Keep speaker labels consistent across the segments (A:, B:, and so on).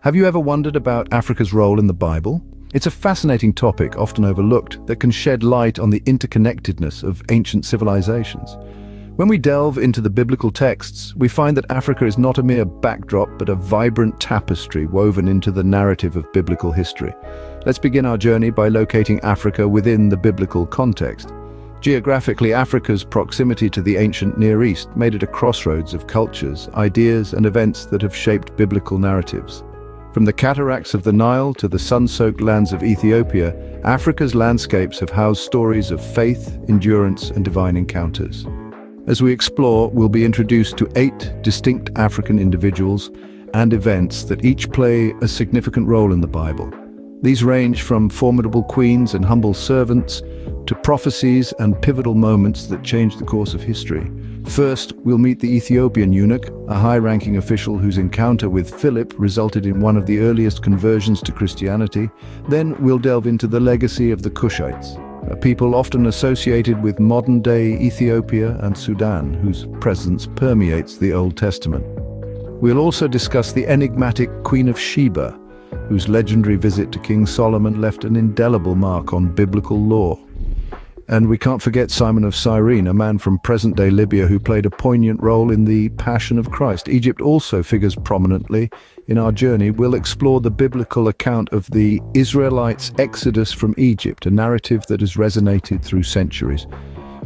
A: Have you ever wondered about Africa's role in the Bible? It's a fascinating topic, often overlooked, that can shed light on the interconnectedness of ancient civilizations. When we delve into the biblical texts, we find that Africa is not a mere backdrop, but a vibrant tapestry woven into the narrative of biblical history. Let's begin our journey by locating Africa within the biblical context. Geographically, Africa's proximity to the ancient Near East made it a crossroads of cultures, ideas, and events that have shaped biblical narratives. From the cataracts of the Nile to the sun-soaked lands of Ethiopia, Africa's landscapes have housed stories of faith, endurance, and divine encounters. As we explore, we'll be introduced to 8 distinct African individuals and events that each play a significant role in the Bible. These range from formidable queens and humble servants to prophecies and pivotal moments that change the course of history. First, we'll meet the Ethiopian Eunuch, a high-ranking official whose encounter with Philip resulted in one of the earliest conversions to Christianity. Then we'll delve into the legacy of the Cushites, a people often associated with modern-day Ethiopia and Sudan, whose presence permeates the Old Testament. We'll also discuss the enigmatic Queen of Sheba, whose legendary visit to King Solomon left an indelible mark on biblical lore. And we can't forget Simon of Cyrene, a man from present-day Libya who played a poignant role in the Passion of Christ. Egypt also figures prominently in our journey. We'll explore the biblical account of the Israelites' exodus from Egypt, a narrative that has resonated through centuries.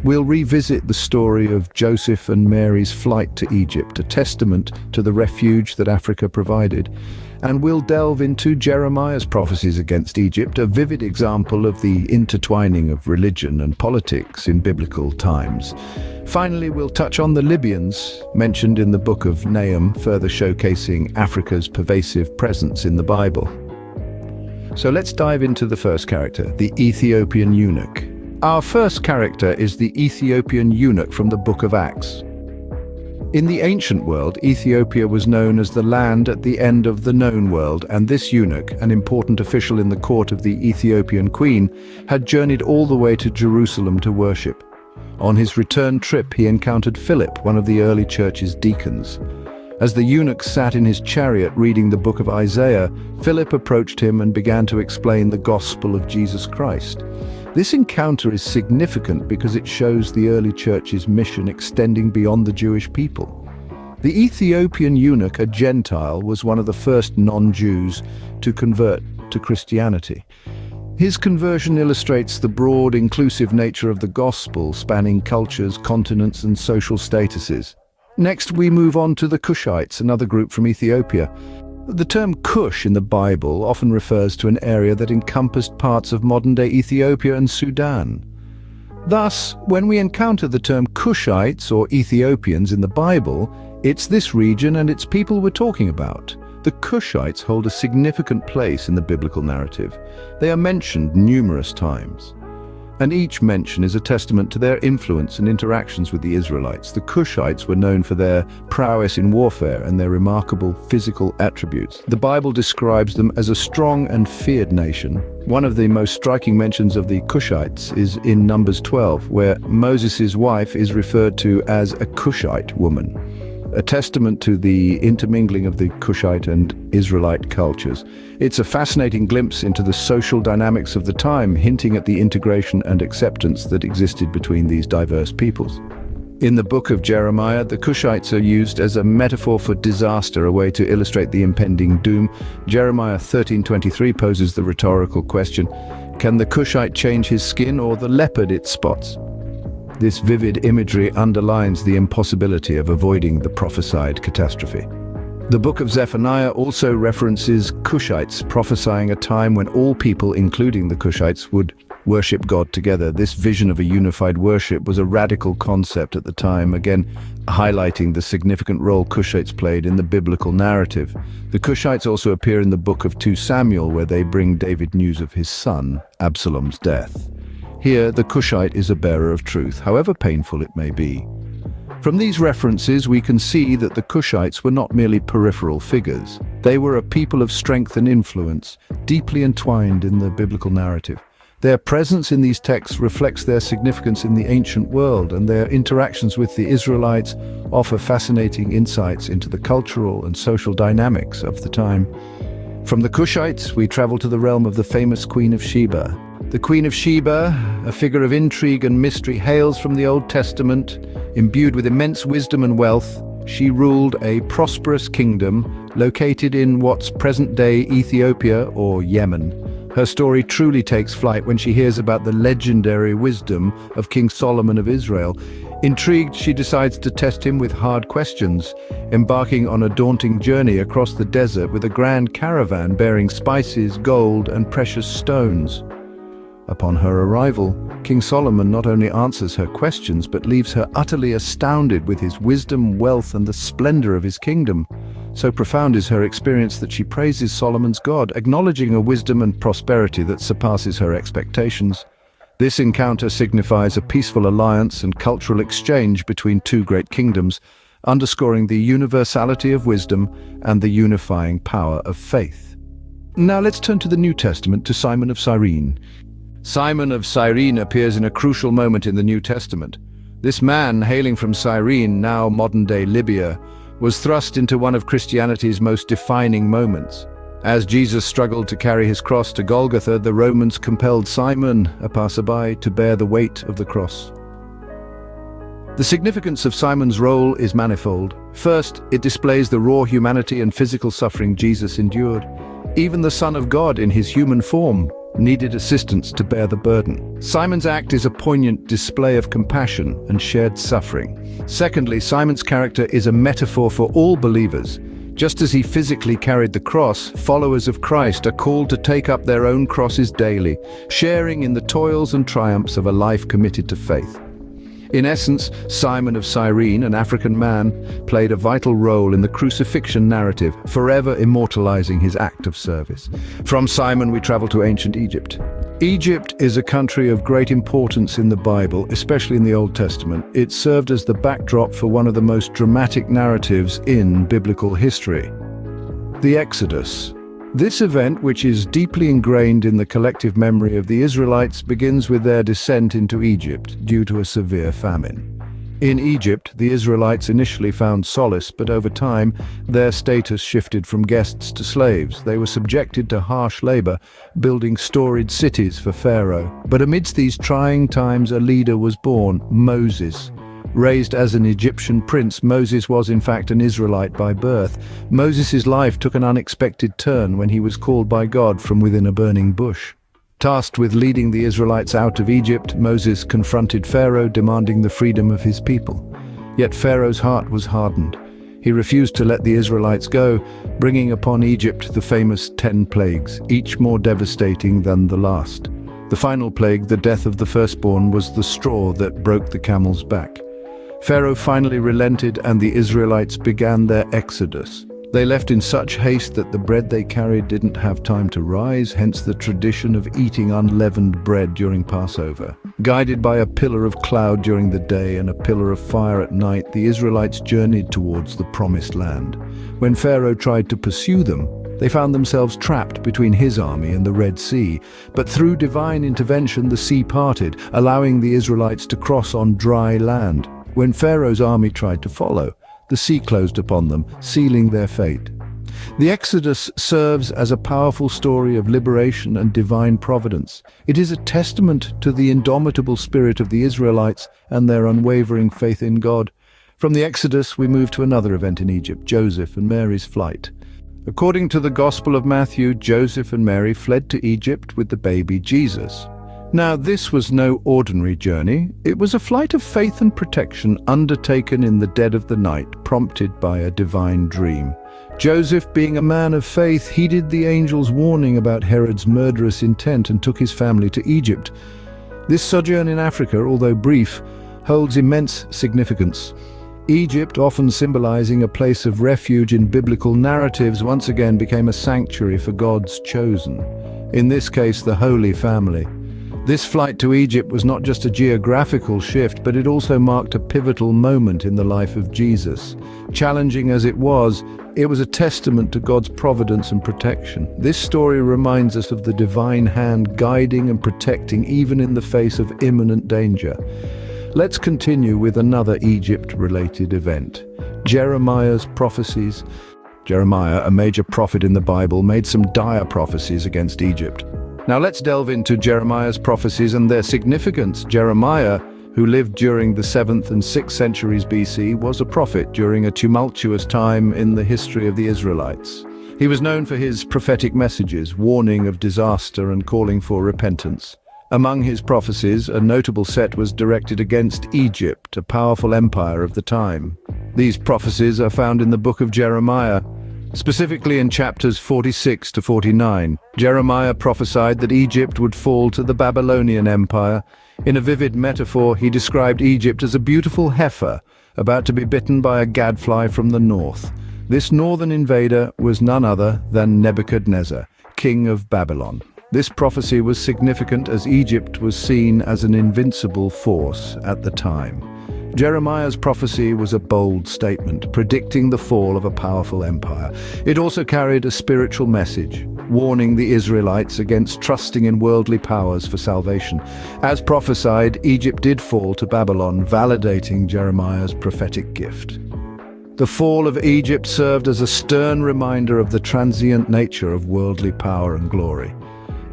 A: We'll revisit the story of Joseph and Mary's flight to Egypt, a testament to the refuge that Africa provided. And we'll delve into Jeremiah's prophecies against Egypt, a vivid example of the intertwining of religion and politics in biblical times. Finally, we'll touch on the Libyans, mentioned in the book of Nahum, further showcasing Africa's pervasive presence in the Bible. So let's dive into the first character, the Ethiopian Eunuch. Our first character is the Ethiopian Eunuch from the book of Acts. In the ancient world, Ethiopia was known as the land at the end of the known world, and this eunuch, an important official in the court of the Ethiopian queen, had journeyed all the way to Jerusalem to worship. On his return trip, he encountered Philip, one of the early church's deacons. As the eunuch sat in his chariot reading the book of Isaiah, Philip approached him and began to explain the gospel of Jesus Christ. This encounter is significant because it shows the early church's mission extending beyond the Jewish people. The Ethiopian eunuch, a Gentile, was one of the first non-Jews to convert to Christianity. His conversion illustrates the broad, inclusive nature of the gospel, spanning cultures, continents, and social statuses. Next, we move on to the Cushites, another group from Ethiopia. The term Cush in the Bible often refers to an area that encompassed parts of modern-day Ethiopia and Sudan. Thus, when we encounter the term Cushites or Ethiopians in the Bible, it's this region and its people we're talking about. The Cushites hold a significant place in the biblical narrative. They are mentioned numerous times, and each mention is a testament to their influence and interactions with the Israelites. The Cushites were known for their prowess in warfare and their remarkable physical attributes. The Bible describes them as a strong and feared nation. One of the most striking mentions of the Cushites is in Numbers 12, where Moses' wife is referred to as a Cushite woman, a testament to the intermingling of the Cushite and Israelite cultures. It's a fascinating glimpse into the social dynamics of the time, hinting at the integration and acceptance that existed between these diverse peoples. In the book of Jeremiah, the Cushites are used as a metaphor for disaster, a way to illustrate the impending doom. Jeremiah 13:23 poses the rhetorical question, can the Cushite change his skin or the leopard its spots? This vivid imagery underlines the impossibility of avoiding the prophesied catastrophe. The book of Zephaniah also references Cushites, prophesying a time when all people, including the Cushites, would worship God together. This vision of a unified worship was a radical concept at the time, again highlighting the significant role Cushites played in the biblical narrative. The Cushites also appear in the book of 2 Samuel, where they bring David news of his son, Absalom's death. Here, the Cushite is a bearer of truth, however painful it may be. From these references, we can see that the Cushites were not merely peripheral figures. They were a people of strength and influence, deeply entwined in the biblical narrative. Their presence in these texts reflects their significance in the ancient world, and their interactions with the Israelites offer fascinating insights into the cultural and social dynamics of the time. From the Cushites, we travel to the realm of the famous Queen of Sheba. The Queen of Sheba, a figure of intrigue and mystery, hails from the Old Testament. Imbued with immense wisdom and wealth, she ruled a prosperous kingdom located in what's present-day Ethiopia or Yemen. Her story truly takes flight when she hears about the legendary wisdom of King Solomon of Israel. Intrigued, she decides to test him with hard questions, embarking on a daunting journey across the desert with a grand caravan bearing spices, gold, and precious stones. Upon her arrival, King Solomon not only answers her questions but leaves her utterly astounded with his wisdom, wealth, and the splendor of his kingdom. So profound is her experience that she praises Solomon's God, acknowledging a wisdom and prosperity that surpasses her expectations. This encounter signifies a peaceful alliance and cultural exchange between two great kingdoms, underscoring the universality of wisdom and the unifying power of faith. Now let's turn to the New Testament, to Simon of Cyrene. Simon of Cyrene appears in a crucial moment in the New Testament. This man, hailing from Cyrene, now modern-day Libya, was thrust into one of Christianity's most defining moments. As Jesus struggled to carry his cross to Golgotha, the Romans compelled Simon, a passerby, to bear the weight of the cross. The significance of Simon's role is manifold. First, it displays the raw humanity and physical suffering Jesus endured. Even the Son of God, in his human form, needed assistance to bear the burden. Simon's act is a poignant display of compassion and shared suffering. Secondly, Simon's character is a metaphor for all believers. Just as he physically carried the cross, followers of Christ are called to take up their own crosses daily, sharing in the toils and triumphs of a life committed to faith. In essence, Simon of Cyrene, an African man, played a vital role in the crucifixion narrative, forever immortalizing his act of service. From Simon, we travel to ancient Egypt. Egypt is a country of great importance in the Bible, especially in the Old Testament. It served as the backdrop for one of the most dramatic narratives in biblical history, the Exodus. This event, which is deeply ingrained in the collective memory of the Israelites, begins with their descent into Egypt due to a severe famine. In Egypt, the Israelites initially found solace, but over time, their status shifted from guests to slaves. They were subjected to harsh labor, building storied cities for Pharaoh. But amidst these trying times, a leader was born, Moses. Raised as an Egyptian prince, Moses was in fact an Israelite by birth. Moses' life took an unexpected turn when he was called by God from within a burning bush. Tasked with leading the Israelites out of Egypt, Moses confronted Pharaoh, demanding the freedom of his people. Yet Pharaoh's heart was hardened. He refused to let the Israelites go, bringing upon Egypt the famous 10 plagues, each more devastating than the last. The final plague, the death of the firstborn, was the straw that broke the camel's back. Pharaoh finally relented, and the Israelites began their exodus. They left in such haste that the bread they carried didn't have time to rise, hence the tradition of eating unleavened bread during Passover. Guided by a pillar of cloud during the day and a pillar of fire at night, the Israelites journeyed towards the promised land. When Pharaoh tried to pursue them, they found themselves trapped between his army and the Red Sea. But through divine intervention, the sea parted, allowing the Israelites to cross on dry land. When Pharaoh's army tried to follow, the sea closed upon them, sealing their fate. The Exodus serves as a powerful story of liberation and divine providence. It is a testament to the indomitable spirit of the Israelites and their unwavering faith in God. From the Exodus, we move to another event in Egypt, Joseph and Mary's flight. According to the Gospel of Matthew, Joseph and Mary fled to Egypt with the baby Jesus. Now, this was no ordinary journey. It was a flight of faith and protection undertaken in the dead of the night, prompted by a divine dream. Joseph, being a man of faith, heeded the angel's warning about Herod's murderous intent and took his family to Egypt. This sojourn in Africa, although brief, holds immense significance. Egypt, often symbolizing a place of refuge in biblical narratives, once again became a sanctuary for God's chosen. In this case, the Holy Family. This flight to Egypt was not just a geographical shift, but it also marked a pivotal moment in the life of Jesus. Challenging as it was a testament to God's providence and protection. This story reminds us of the divine hand guiding and protecting even in the face of imminent danger. Let's continue with another Egypt-related event, Jeremiah's Prophecies. Jeremiah, a major prophet in the Bible, made some dire prophecies against Egypt. Now let's delve into Jeremiah's prophecies and their significance. Jeremiah, who lived during the 7th and 6th centuries BC, was a prophet during a tumultuous time in the history of the Israelites. He was known for his prophetic messages, warning of disaster and calling for repentance. Among his prophecies, a notable set was directed against Egypt, a powerful empire of the time. These prophecies are found in the book of Jeremiah. Specifically in chapters 46 to 49, Jeremiah prophesied that Egypt would fall to the Babylonian Empire. In a vivid metaphor, he described Egypt as a beautiful heifer about to be bitten by a gadfly from the north. This northern invader was none other than Nebuchadnezzar, king of Babylon. This prophecy was significant as Egypt was seen as an invincible force at the time. Jeremiah's prophecy was a bold statement, predicting the fall of a powerful empire. It also carried a spiritual message, warning the Israelites against trusting in worldly powers for salvation. As prophesied, Egypt did fall to Babylon, validating Jeremiah's prophetic gift. The fall of Egypt served as a stern reminder of the transient nature of worldly power and glory.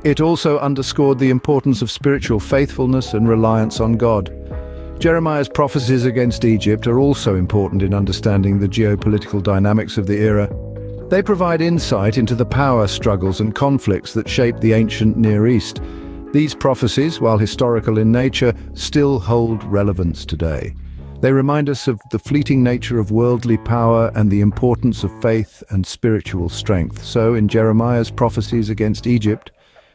A: It also underscored the importance of spiritual faithfulness and reliance on God. Jeremiah's prophecies against Egypt are also important in understanding the geopolitical dynamics of the era. They provide insight into the power struggles and conflicts that shaped the ancient Near East. These prophecies, while historical in nature, still hold relevance today. They remind us of the fleeting nature of worldly power and the importance of faith and spiritual strength. So, in Jeremiah's prophecies against Egypt,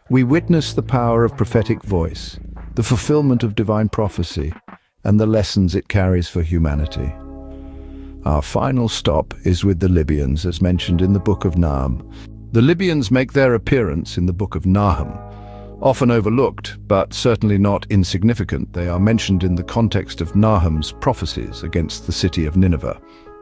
A: we witness the power of prophetic voice, the fulfillment of divine prophecy, and the lessons it carries for humanity. Our final stop is with the Libyans, as mentioned in the book of Nahum. The Libyans make their appearance in the book of Nahum. Often overlooked, but certainly not insignificant, they are mentioned in the context of Nahum's prophecies against the city of Nineveh.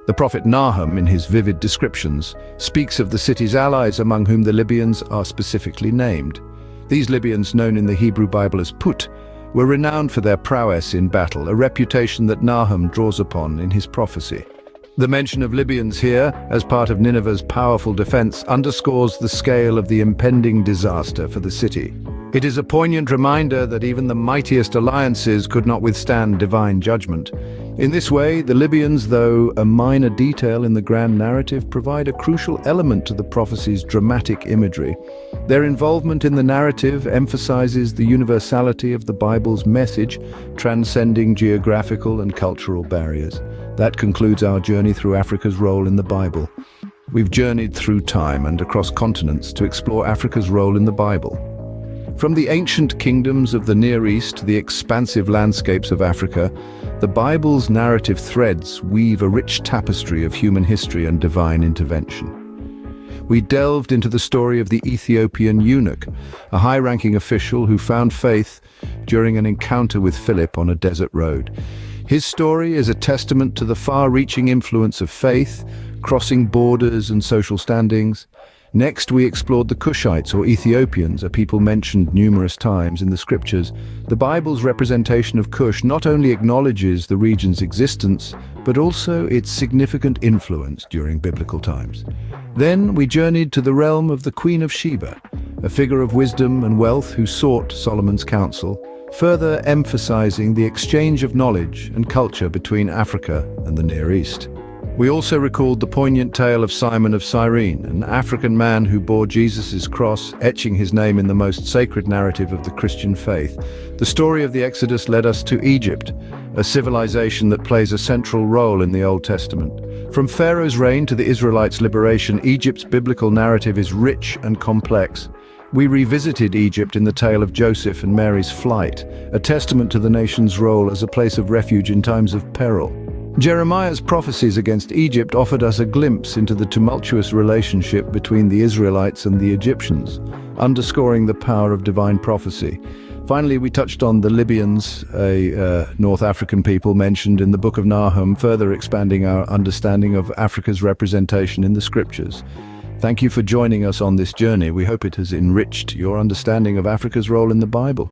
A: The prophet Nahum, in his vivid descriptions, speaks of the city's allies, among whom the Libyans are specifically named. These Libyans, known in the Hebrew Bible as Put, were renowned for their prowess in battle, a reputation that Nahum draws upon in his prophecy. The mention of Libyans here, as part of Nineveh's powerful defense, underscores the scale of the impending disaster for the city. It is a poignant reminder that even the mightiest alliances could not withstand divine judgment. In this way, the Libyans, though a minor detail in the grand narrative, provide a crucial element to the prophecy's dramatic imagery. Their involvement in the narrative emphasizes the universality of the Bible's message, transcending geographical and cultural barriers. That concludes our journey through Africa's role in the Bible. We've journeyed through time and across continents to explore Africa's role in the Bible. From the ancient kingdoms of the Near East to the expansive landscapes of Africa, the Bible's narrative threads weave a rich tapestry of human history and divine intervention. We delved into the story of the Ethiopian Eunuch, a high-ranking official who found faith during an encounter with Philip on a desert road. His story is a testament to the far-reaching influence of faith, crossing borders and social standings. Next, we explored the Cushites, or Ethiopians, a people mentioned numerous times in the scriptures. The Bible's representation of Cush not only acknowledges the region's existence, but also its significant influence during biblical times. Then we journeyed to the realm of the Queen of Sheba, a figure of wisdom and wealth who sought Solomon's counsel, further emphasizing the exchange of knowledge and culture between Africa and the Near East. We also recalled the poignant tale of Simon of Cyrene, an African man who bore Jesus' cross, etching his name in the most sacred narrative of the Christian faith. The story of the Exodus led us to Egypt, a civilization that plays a central role in the Old Testament. From Pharaoh's reign to the Israelites' liberation, Egypt's biblical narrative is rich and complex. We revisited Egypt in the tale of Joseph and Mary's flight, a testament to the nation's role as a place of refuge in times of peril. Jeremiah's prophecies against Egypt offered us a glimpse into the tumultuous relationship between the Israelites and the Egyptians, underscoring the power of divine prophecy. Finally, we touched on the Libyans, a North African people mentioned in the book of Nahum, further expanding our understanding of Africa's representation in the scriptures. Thank you for joining us on this journey. We hope it has enriched your understanding of Africa's role in the Bible.